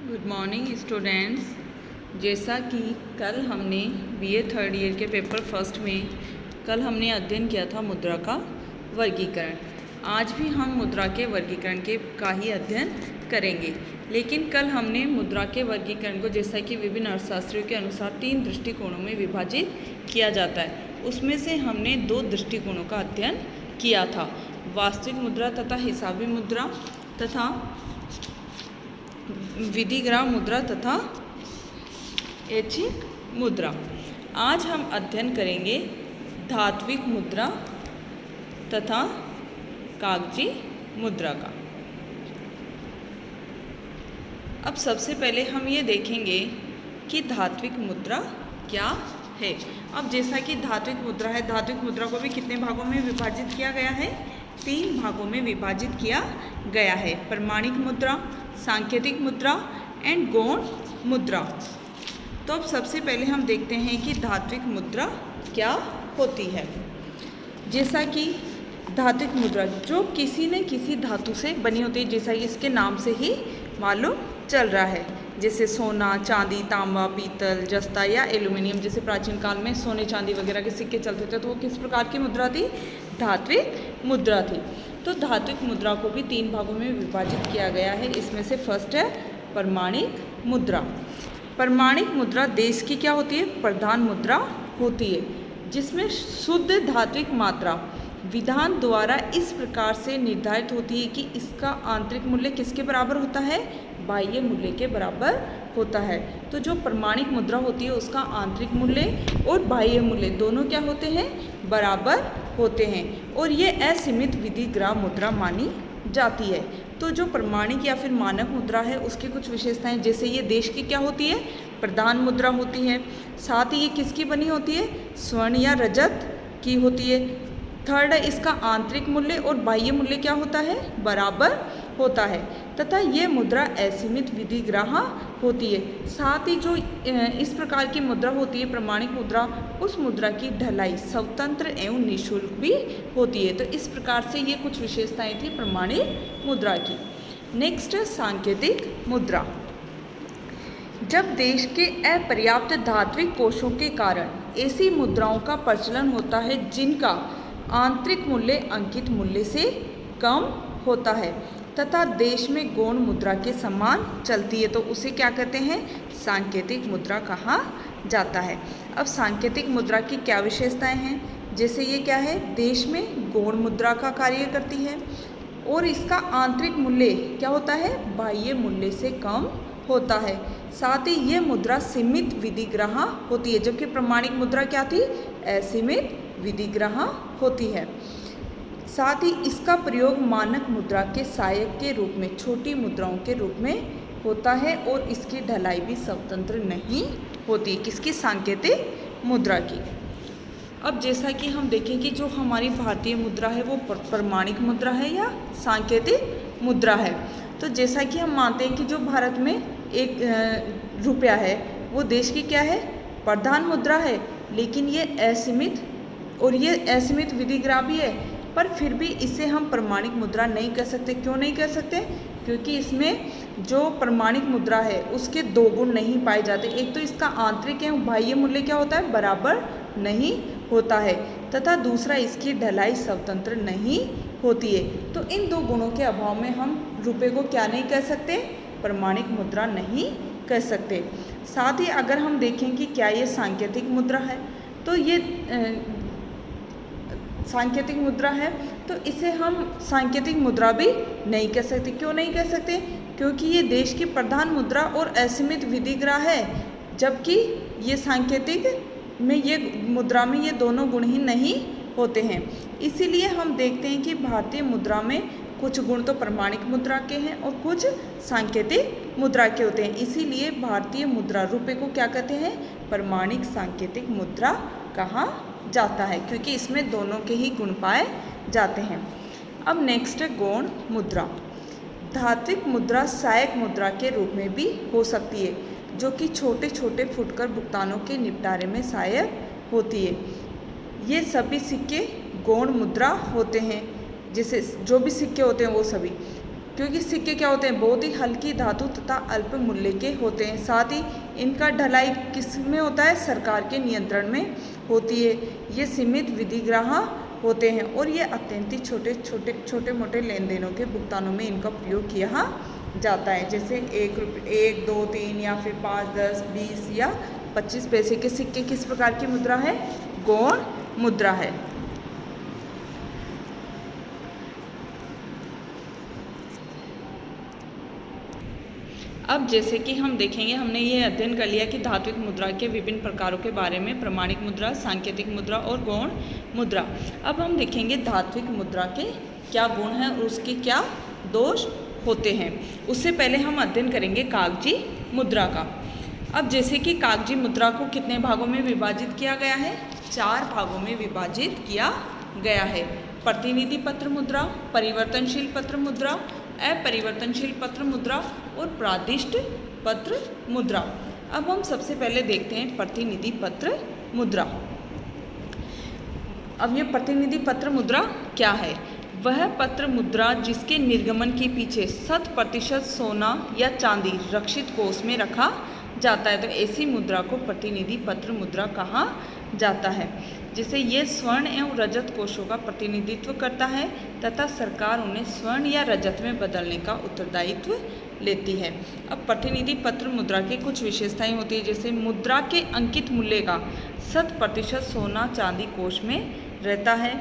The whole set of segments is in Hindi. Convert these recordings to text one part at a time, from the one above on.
Good morning students. जैसा कि कल हमने बीए थर्ड ईयर के पेपर फर्स्ट में कल हमने अध्ययन किया था मुद्रा का वर्गीकरण। आज भी हम मुद्रा के वर्गीकरण का ही अध्ययन करेंगे, लेकिन कल हमने मुद्रा के वर्गीकरण को जैसा कि विभिन्न अर्थशास्त्रियों के अनुसार 3 दृष्टिकोणों में विभाजित किया जाता है, उसमें से हमने 2 दृष्टिकोणों का अध्ययन किया था, वास्तविक मुद्रा तथा हिसाबी मुद्रा तथा विधिग्राह मुद्रा तथा ऐच्छिक मुद्रा। आज हम अध्ययन करेंगे धात्विक मुद्रा तथा कागजी मुद्रा का। अब सबसे पहले हम ये देखेंगे कि धात्विक मुद्रा क्या है। अब जैसा कि धात्विक मुद्रा है, धात्विक मुद्रा को भी कितने भागों में विभाजित किया गया है? 3 भागों में विभाजित किया गया है, प्रमाणिक मुद्रा, सांकेतिक मुद्रा एंड गौण मुद्रा। तो अब सबसे पहले हम देखते हैं कि धात्विक मुद्रा क्या होती है। जैसा कि धात्विक मुद्रा जो किसी न किसी धातु से बनी होती है, जैसा कि इसके नाम से ही मालूम चल रहा है, जैसे सोना, चांदी, तांबा, पीतल, जस्ता या एल्यूमिनियम। जैसे प्राचीन काल में सोने चांदी वगैरह के सिक्के चलते थे, तो वो किस प्रकार की मुद्रा थी? धात्विक मुद्रा थी। तो धात्विक मुद्रा को भी 3 भागों में विभाजित किया गया है। इसमें से फर्स्ट है प्रमाणिक मुद्रा। प्रमाणिक मुद्रा देश की क्या होती है? प्रधान मुद्रा होती है, जिसमें शुद्ध धात्विक मात्रा विधान द्वारा इस प्रकार से निर्धारित होती है कि इसका आंतरिक मूल्य किसके बराबर होता है? बाह्य मूल्य के बराबर होता है। तो जो प्रमाणिक मुद्रा होती है उसका आंतरिक मूल्य और बाह्य मूल्य दोनों क्या होते हैं? बराबर होते हैं, और ये असीमित विधिग्राह मुद्रा मानी जाती है। तो जो प्रमाणिक या फिर मानक मुद्रा है उसकी कुछ विशेषताएं, जैसे ये देश की क्या होती है? प्रधान मुद्रा होती है। साथ ही ये किसकी बनी होती है? स्वर्ण या रजत की होती है। थर्ड है इसका आंतरिक मूल्य और बाह्य मूल्य क्या होता है? बराबर होता है। तथा ये मुद्रा असीमित विधिग्राह होती है। साथ ही जो इस प्रकार की मुद्रा होती है प्रमाणिक मुद्रा, उस मुद्रा की ढलाई स्वतंत्र एवं निःशुल्क भी होती है। तो इस प्रकार से ये कुछ विशेषताएं थी प्रमाणिक मुद्रा की। नेक्स्ट है सांकेतिक मुद्रा। जब देश के अपर्याप्त धात्विक कोशों के कारण ऐसी मुद्राओं का प्रचलन होता है जिनका आंतरिक मूल्य अंकित मूल्य से कम होता है तथा देश में गौण मुद्रा के समान चलती है, तो उसे क्या कहते हैं? सांकेतिक मुद्रा कहा जाता है। अब सांकेतिक मुद्रा की क्या विशेषताएं हैं? जैसे ये क्या है? देश में गौण मुद्रा का कार्य करती है और इसका आंतरिक मूल्य क्या होता है? बाह्य मूल्य से कम होता है। साथ ही ये मुद्रा सीमित विधिग्राह होती है, जबकि प्रमाणिक मुद्रा क्या थी? असीमित विधिग्राह होती है। साथ ही इसका प्रयोग मानक मुद्रा के सहायक के रूप में छोटी मुद्राओं के रूप में होता है और इसकी ढलाई भी स्वतंत्र नहीं होती। किसकी? सांकेतिक मुद्रा की। अब जैसा कि हम देखें कि जो हमारी भारतीय मुद्रा है वो प्रमाणिक मुद्रा है या सांकेतिक मुद्रा है। तो जैसा कि हम मानते हैं कि जो भारत में 1 रुपया है वो देश की क्या है? प्रधान मुद्रा है, लेकिन ये असीमित और ये असीमित विधिग्राह भी है, पर फिर भी इसे हम प्रमाणिक मुद्रा नहीं कह सकते। क्यों नहीं कह सकते? क्योंकि इसमें जो प्रमाणिक मुद्रा है उसके 2 गुण नहीं पाए जाते। एक तो इसका आंतरिक एवं बाह्य मूल्य क्या होता है? बराबर नहीं होता है, तथा दूसरा इसकी ढलाई स्वतंत्र नहीं होती है। तो इन 2 गुणों के अभाव में हम रुपये को क्या नहीं कह सकते? प्रमाणिक मुद्रा नहीं कह सकते। साथ ही अगर हम देखें कि क्या ये सांकेतिक मुद्रा है, तो ये सांकेतिक मुद्रा है, तो इसे हम सांकेतिक मुद्रा भी नहीं कह सकते। क्यों नहीं कह सकते? क्योंकि ये देश की प्रधान मुद्रा और असीमित विधिग्राह है, जबकि ये सांकेतिक में ये मुद्रा में ये दोनों गुण ही नहीं होते हैं। इसीलिए हम देखते हैं कि भारतीय मुद्रा में कुछ गुण तो प्रमाणिक मुद्रा के हैं और कुछ सांकेतिक मुद्रा के होते हैं। इसीलिए भारतीय मुद्रा रुपये को क्या कहते हैं? प्रमाणिक सांकेतिक मुद्रा कहा जाता है, क्योंकि इसमें दोनों के ही गुण पाए जाते हैं। अब नेक्स्ट है गौण मुद्रा। धात्विक मुद्रा सहायक मुद्रा के रूप में भी हो सकती है, जो कि छोटे छोटे फुटकर भुगतानों के निपटारे में सहायक होती है। ये सभी सिक्के गौण मुद्रा होते हैं, जैसे जो भी सिक्के होते हैं वो सभी। क्योंकि सिक्के क्या होते हैं, बहुत ही हल्की धातु तथा अल्प मूल्य के होते हैं। साथ ही इनका ढलाई किस में होता है, सरकार के नियंत्रण में होती है। ये सीमित विधिग्राह होते हैं और ये अत्यंत ही छोटे मोटे लेन देनों के भुगतानों में इनका प्रयोग किया जाता है। जैसे 1 रुपये, 1, 2, 3 या फिर 5, 10, 20 या 25 पैसे के सिक्के किस प्रकार की मुद्रा है, गौण मुद्रा है। अब जैसे कि हम देखेंगे, हमने ये अध्ययन कर लिया कि धात्विक मुद्रा के विभिन्न प्रकारों के बारे में, प्रमाणिक मुद्रा, सांकेतिक मुद्रा और गौण मुद्रा। अब हम देखेंगे धात्विक मुद्रा के क्या गुण हैं और उसके क्या दोष होते हैं। उससे पहले हम अध्ययन करेंगे कागजी मुद्रा का। अब जैसे कि कागजी मुद्रा को कितने भागों में विभाजित किया गया है, 4 भागों में विभाजित किया गया है। प्रतिनिधि पत्र मुद्रा, परिवर्तनशील पत्र मुद्रा, अपरिवर्तनशील पत्र मुद्रा और प्रादिष्ट पत्र मुद्रा। अब हम सबसे पहले देखते हैं प्रतिनिधि पत्र मुद्रा। अब ये प्रतिनिधि पत्र मुद्रा क्या है, वह पत्र मुद्रा जिसके निर्गमन के पीछे 100% सोना या चांदी रक्षित कोष में रखा जाता है, तो ऐसी मुद्रा को प्रतिनिधि पत्र मुद्रा कहा जाता है। जिसे ये स्वर्ण एवं रजत कोषों का प्रतिनिधित्व करता है तथा सरकार उन्हें स्वर्ण या रजत में बदलने का उत्तरदायित्व लेती है। अब प्रतिनिधि पत्र मुद्रा की कुछ विशेषताएं होती है, जैसे मुद्रा के अंकित मूल्य का 100% सोना चांदी कोष में रहता है।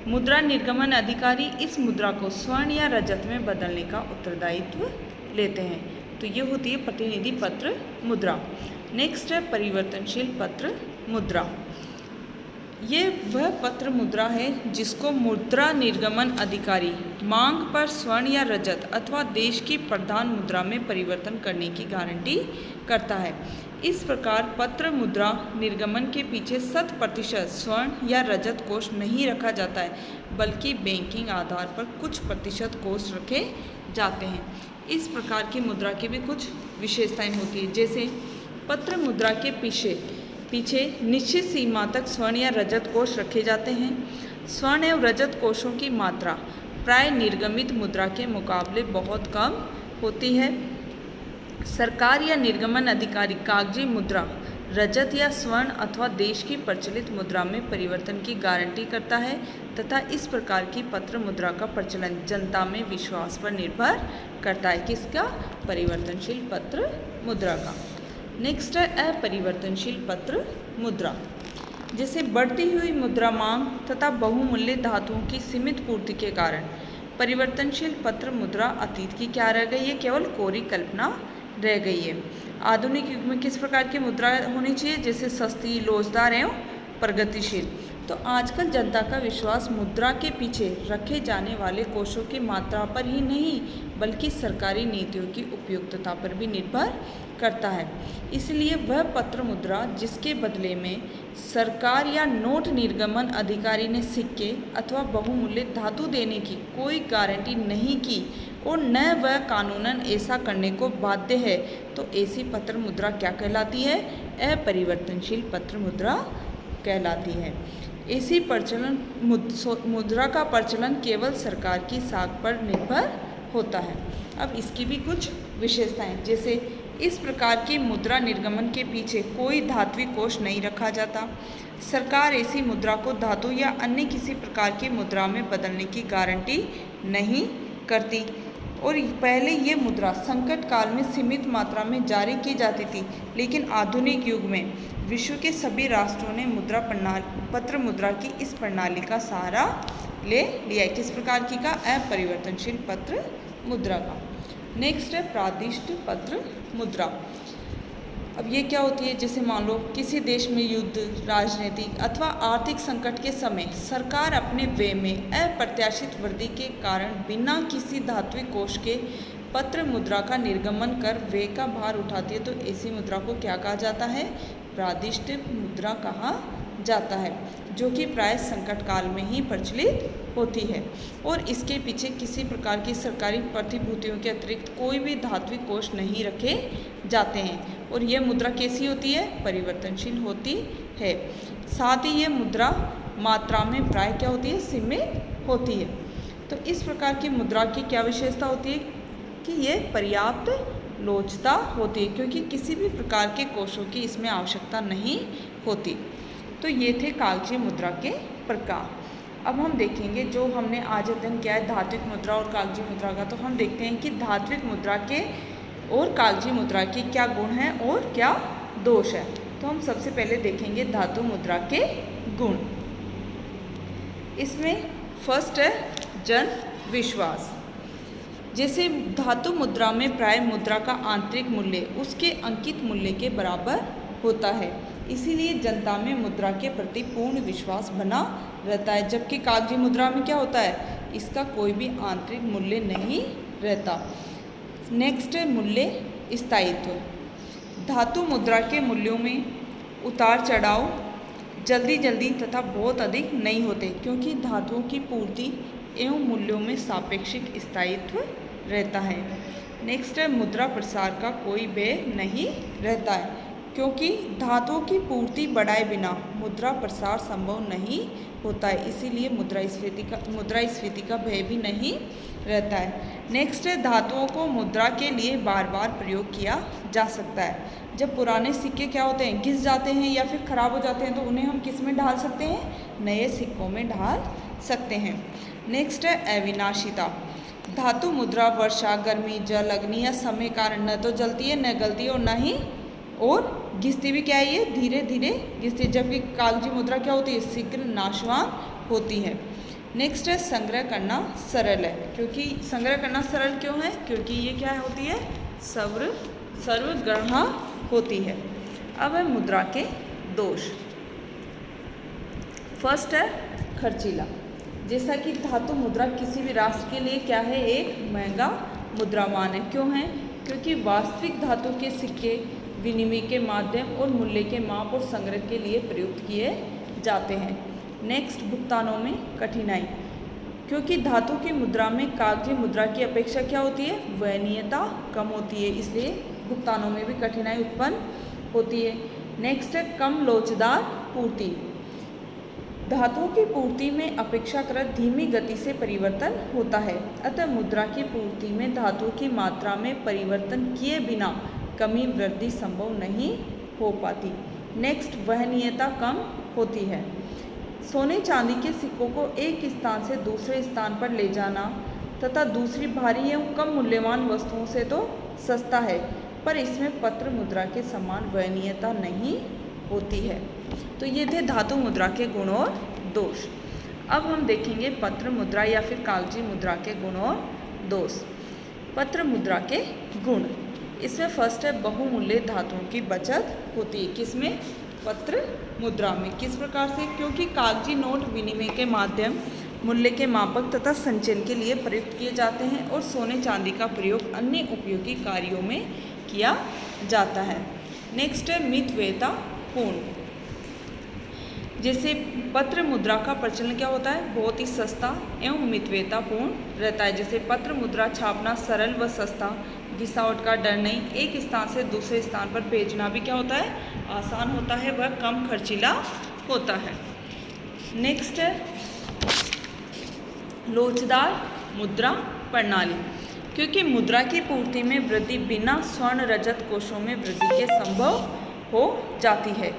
मुद्रा निर्गमन अधिकारी इस मुद्रा को स्वर्ण या रजत में बदलने का उत्तरदायित्व लेते हैं। तो ये होती है प्रतिनिधि पत्र मुद्रा। नेक्स्ट है परिवर्तनशील पत्र मुद्रा। ये वह पत्र मुद्रा है जिसको मुद्रा निर्गमन अधिकारी मांग पर स्वर्ण या रजत अथवा देश की प्रधान मुद्रा में परिवर्तन करने की गारंटी करता है। इस प्रकार पत्र मुद्रा निर्गमन के पीछे 100% स्वर्ण या रजत कोष नहीं रखा जाता है, बल्कि बैंकिंग आधार पर कुछ प्रतिशत कोष रखे जाते हैं। इस प्रकार की मुद्रा की भी कुछ विशेषताएं होती है, जैसे पत्र मुद्रा के पीछे निश्चित सीमा तक स्वर्ण या रजत कोष रखे जाते हैं। स्वर्ण एवं रजत कोषों की मात्रा प्राय निर्गमित मुद्रा के मुकाबले बहुत कम होती है। सरकार या निर्गमन अधिकारी कागजी मुद्रा रजत या स्वर्ण अथवा देश की प्रचलित मुद्रा में परिवर्तन की गारंटी करता है तथा इस प्रकार की पत्र मुद्रा का प्रचलन जनता में विश्वास पर निर्भर करता है। किसका? परिवर्तनशील पत्र मुद्रा का। नेक्स्ट है अपरिवर्तनशील पत्र मुद्रा। जैसे बढ़ती हुई मुद्रा मांग तथा बहुमूल्य धातुओं की सीमित पूर्ति के कारण परिवर्तनशील पत्र मुद्रा अतीत की क्या रह गई है, केवल कोरी कल्पना रह गई है। आधुनिक युग में किस प्रकार की मुद्रा होनी चाहिए, जैसे सस्ती, लोचदार एवं प्रगतिशील। तो आजकल जनता का विश्वास मुद्रा के पीछे रखे जाने वाले कोषों की मात्रा पर ही नहीं, बल्कि सरकारी नीतियों की उपयुक्तता पर भी निर्भर करता है। इसलिए वह पत्र मुद्रा जिसके बदले में सरकार या नोट निर्गमन अधिकारी ने सिक्के अथवा बहुमूल्य धातु देने की कोई गारंटी नहीं की और न वह कानूनन ऐसा करने को बाध्य है, तो ऐसी पत्र मुद्रा क्या कहलाती है? अपरिवर्तनशील पत्र मुद्रा कहलाती है। ऐसी प्रचलन मुद्रा का प्रचलन केवल सरकार की साख पर निर्भर होता है। अब इसकी भी कुछ विशेषताएं, जैसे इस प्रकार की मुद्रा निर्गमन के पीछे कोई धात्विक कोष नहीं रखा जाता। सरकार ऐसी मुद्रा को धातु या अन्य किसी प्रकार की मुद्रा में बदलने की गारंटी नहीं करती और पहले ये मुद्रा संकट काल में सीमित मात्रा में जारी की जाती थी, लेकिन आधुनिक युग में विश्व के सभी राष्ट्रों ने पत्र मुद्रा की इस प्रणाली का सहारा ले लिया है। किस प्रकार की का? अपरिवर्तनशील पत्र मुद्रा का। नेक्स्ट है प्रादिष्ट पत्र मुद्रा। अब ये क्या होती है, जैसे मान लो किसी देश में युद्ध, राजनीतिक अथवा आर्थिक संकट के समय सरकार अपने व्यय में अप्रत्याशित वृद्धि के कारण बिना किसी धात्विक कोष के पत्र मुद्रा का निर्गमन कर व्यय का भार उठाती है, तो ऐसी मुद्रा को क्या कहा जाता है? प्रादिष्ट मुद्रा कहा जाता है, जो कि प्राय संकट काल में ही प्रचलित होती है और इसके पीछे किसी प्रकार की सरकारी प्रतिभूतियों के अतिरिक्त कोई भी धात्विक कोष नहीं रखे जाते हैं। और यह मुद्रा कैसी होती है? परिवर्तनशील होती है। साथ ही यह मुद्रा मात्रा में प्राय क्या होती है? सीमित होती है। तो इस प्रकार की मुद्रा की क्या विशेषता होती है? कि ये पर्याप्त लोचदा होती है, क्योंकि किसी भी प्रकार के कोशों की इसमें आवश्यकता नहीं होती। तो ये थे कागजी मुद्रा के प्रकार। अब हम देखेंगे, जो हमने आज अध्ययन किया है धात्विक मुद्रा और कागजी मुद्रा का, तो हम देखते हैं कि धात्विक मुद्रा के और कागजी मुद्रा के क्या गुण हैं और क्या दोष है। तो हम सबसे पहले देखेंगे धातु मुद्रा के गुण। इसमें फर्स्ट है जन विश्वास। जैसे धातु मुद्रा में प्राय मुद्रा का आंतरिक मूल्य उसके अंकित मूल्य के बराबर होता है, इसीलिए जनता में मुद्रा के प्रति पूर्ण विश्वास बना रहता है। जबकि कागजी मुद्रा में क्या होता है, इसका कोई भी आंतरिक मूल्य नहीं रहता। नेक्स्ट है मूल्य स्थायित्व। धातु मुद्रा के मूल्यों में उतार चढ़ाव जल्दी जल्दी तथा बहुत अधिक नहीं होते, क्योंकि धातुओं की पूर्ति एवं मूल्यों में सापेक्षिक स्थायित्व रहता है। नेक्स्ट है मुद्रा प्रसार का कोई व्यय नहीं रहता है, क्योंकि धातुओं की पूर्ति बढ़ाए बिना मुद्रा प्रसार संभव नहीं होता है, इसीलिए मुद्रास्फीति का भय भी नहीं रहता है। नेक्स्ट है धातुओं को मुद्रा के लिए बार बार प्रयोग किया जा सकता है। जब पुराने सिक्के क्या होते हैं, घिस जाते हैं या फिर ख़राब हो जाते हैं, तो उन्हें हम किस में ढाल सकते हैं, नए सिक्कों में ढाल सकते हैं। नेक्स्ट है अविनाशिता। धातु मुद्रा वर्षा, गर्मी, जल, अग्नि या समय कारण न तो जलती है, न गलती है और न ही और घिसती भी क्या है, ये धीरे धीरे घिसती है। जबकि कागजी मुद्रा क्या होती है, शीघ्र नाशवान होती है। नेक्स्ट है संग्रह करना सरल है। क्योंकि संग्रह करना सरल क्यों है, क्योंकि ये क्या होती है, सर्वग्राह्य होती है। अब है मुद्रा के दोष। फर्स्ट है खर्चीला। जैसा कि धातु मुद्रा किसी भी राष्ट्र के लिए क्या है, एक महंगा मुद्रामान है। क्यों है, क्योंकि वास्तविक धातु के सिक्के विनिमय के माध्यम और मूल्य के माप और संग्रह के लिए प्रयुक्त किए जाते हैं। नेक्स्ट भुगतानों में कठिनाई। क्योंकि धातु की मुद्रा में कागजी मुद्रा की अपेक्षा क्या होती है, वहनीयता कम होती है, इसलिए भुगतानों में भी कठिनाई उत्पन्न होती है। नेक्स्ट है कम लोचदार पूर्ति। धातुओं की पूर्ति में अपेक्षाकृत धीमी गति से परिवर्तन होता है, अतः मुद्रा की पूर्ति में धातुओं की मात्रा में परिवर्तन किए बिना कमी वृद्धि संभव नहीं हो पाती। नेक्स्ट वहनीयता कम होती है। सोने चांदी के सिक्कों को एक स्थान से दूसरे स्थान पर ले जाना तथा दूसरी भारी एवं कम मूल्यवान वस्तुओं से तो सस्ता है, पर इसमें पत्र मुद्रा के समान वहनीयता नहीं होती है। तो ये थे धातु मुद्रा के गुण और दोष। अब हम देखेंगे पत्र मुद्रा या फिर कागजी मुद्रा के गुण और दोष। पत्र मुद्रा के गुण, इसमें फर्स्ट है बहुमूल्य धातुओं की बचत होती है। किसमें, पत्र मुद्रा में। किस प्रकार से, क्योंकि कागजी नोट विनिमय के माध्यम, मूल्य के मापक तथा संचयन के लिए प्रयुक्त किए जाते हैं और सोने चांदी का प्रयोग अन्य उपयोगी कार्यों में किया जाता है। नेक्स्ट है मितव्ययता पूर्ण। जैसे पत्र मुद्रा का प्रचलन क्या होता है, बहुत ही सस्ता एवं मितव्ययता पूर्ण रहता है। जैसे पत्र मुद्रा छापना सरल व सस्ता, घिसावट का डर नहीं, एक स्थान से दूसरे स्थान पर भेजना भी क्या होता है, आसान होता है, वह कम खर्चीला होता है। नेक्स्ट है लोचदार मुद्रा प्रणाली। क्योंकि मुद्रा की पूर्ति में वृद्धि बिना स्वर्ण रजत कोषों में वृद्धि के संभव हो जाती है,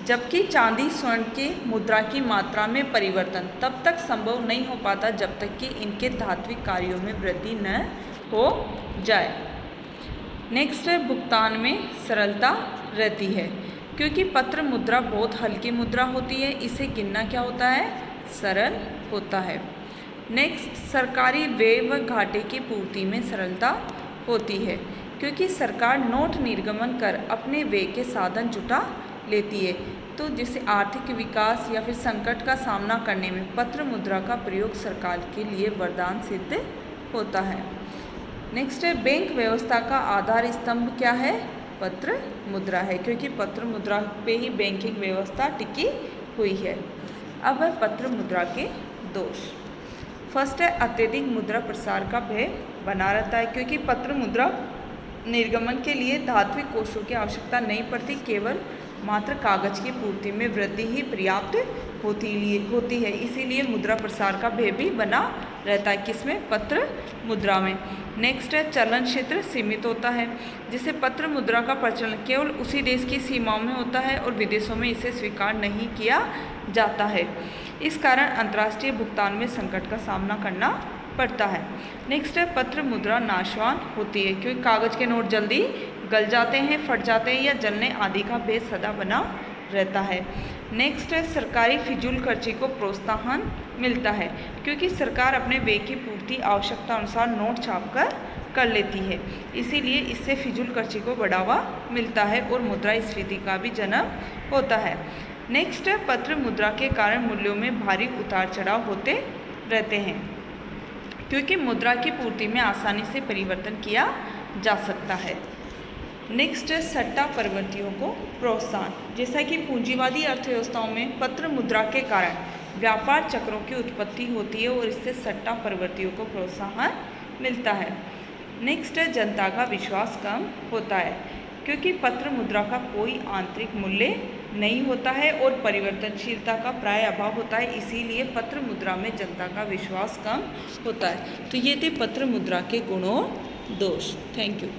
जबकि चांदी स्वर्ण के मुद्रा की मात्रा में परिवर्तन तब तक संभव नहीं हो पाता जब तक कि इनके धात्विक कार्यों में वृद्धि न हो जाए। नेक्स्ट है भुगतान में सरलता रहती है। क्योंकि पत्र मुद्रा बहुत हल्की मुद्रा होती है, इसे गिनना क्या होता है, सरल होता है। नेक्स्ट सरकारी व्यय व घाटे की पूर्ति में सरलता होती है, क्योंकि सरकार नोट निर्गमन कर अपने व्यय के साधन जुटा लेती है। तो जिससे आर्थिक विकास या फिर संकट का सामना करने में पत्र मुद्रा का प्रयोग सरकार के लिए वरदान सिद्ध होता है। नेक्स्ट है बैंक व्यवस्था का आधार स्तंभ क्या है, पत्र मुद्रा है, क्योंकि पत्र मुद्रा पे ही बैंकिंग व्यवस्था टिकी हुई है। अब है पत्र मुद्रा के दोष। फर्स्ट है अत्यधिक मुद्रा प्रसार का भय बना रहता है, क्योंकि पत्र मुद्रा निर्गमन के लिए धात्विक कोषों की आवश्यकता नहीं पड़ती, केवल मात्र कागज की पूर्ति में वृद्धि ही पर्याप्त होती है, इसीलिए मुद्रा प्रसार का भय भी बना रहता है। किसमें? पत्र मुद्रा में। नेक्स्ट है चलन क्षेत्र सीमित होता है, जिसे पत्र मुद्रा का प्रचलन केवल उसी देश की सीमाओं में होता है और विदेशों में इसे स्वीकार नहीं किया जाता है। इस कारण अंतर्राष्ट्रीय भुगतान में संकट का सामना करना पड़ता है। नेक्स्ट है पत्र मुद्रा नाशवान होती है, क्योंकि कागज के नोट जल्दी गल जाते हैं, फट जाते हैं या जलने आदि का भय सदा बना रहता है। नेक्स्ट है सरकारी फिजूल खर्ची को प्रोत्साहन मिलता है, क्योंकि सरकार अपने व्यय की पूर्ति आवश्यकता अनुसार नोट छाप कर लेती है, इसीलिए इससे फिजूल खर्ची को बढ़ावा मिलता है और मुद्रास्फीति का भी जन्म होता है। नेक्स्ट है पत्र मुद्रा के कारण मूल्यों में भारी उतार चढ़ाव होते रहते हैं, क्योंकि मुद्रा की पूर्ति में आसानी से परिवर्तन किया जा सकता है। नेक्स्ट है सट्टा प्रवृत्तियों को प्रोत्साहन। जैसा कि पूंजीवादी अर्थव्यवस्थाओं में पत्र मुद्रा के कारण व्यापार चक्रों की उत्पत्ति होती है और इससे सट्टा प्रवृत्तियों को प्रोत्साहन मिलता है। नेक्स्ट है जनता का विश्वास कम होता है, क्योंकि पत्र मुद्रा का कोई आंतरिक मूल्य नहीं होता है और परिवर्तनशीलता का प्राय अभाव होता है, इसीलिए पत्र मुद्रा में जनता का विश्वास कम होता है। तो ये थे पत्र मुद्रा के गुण और दोष। Thank you.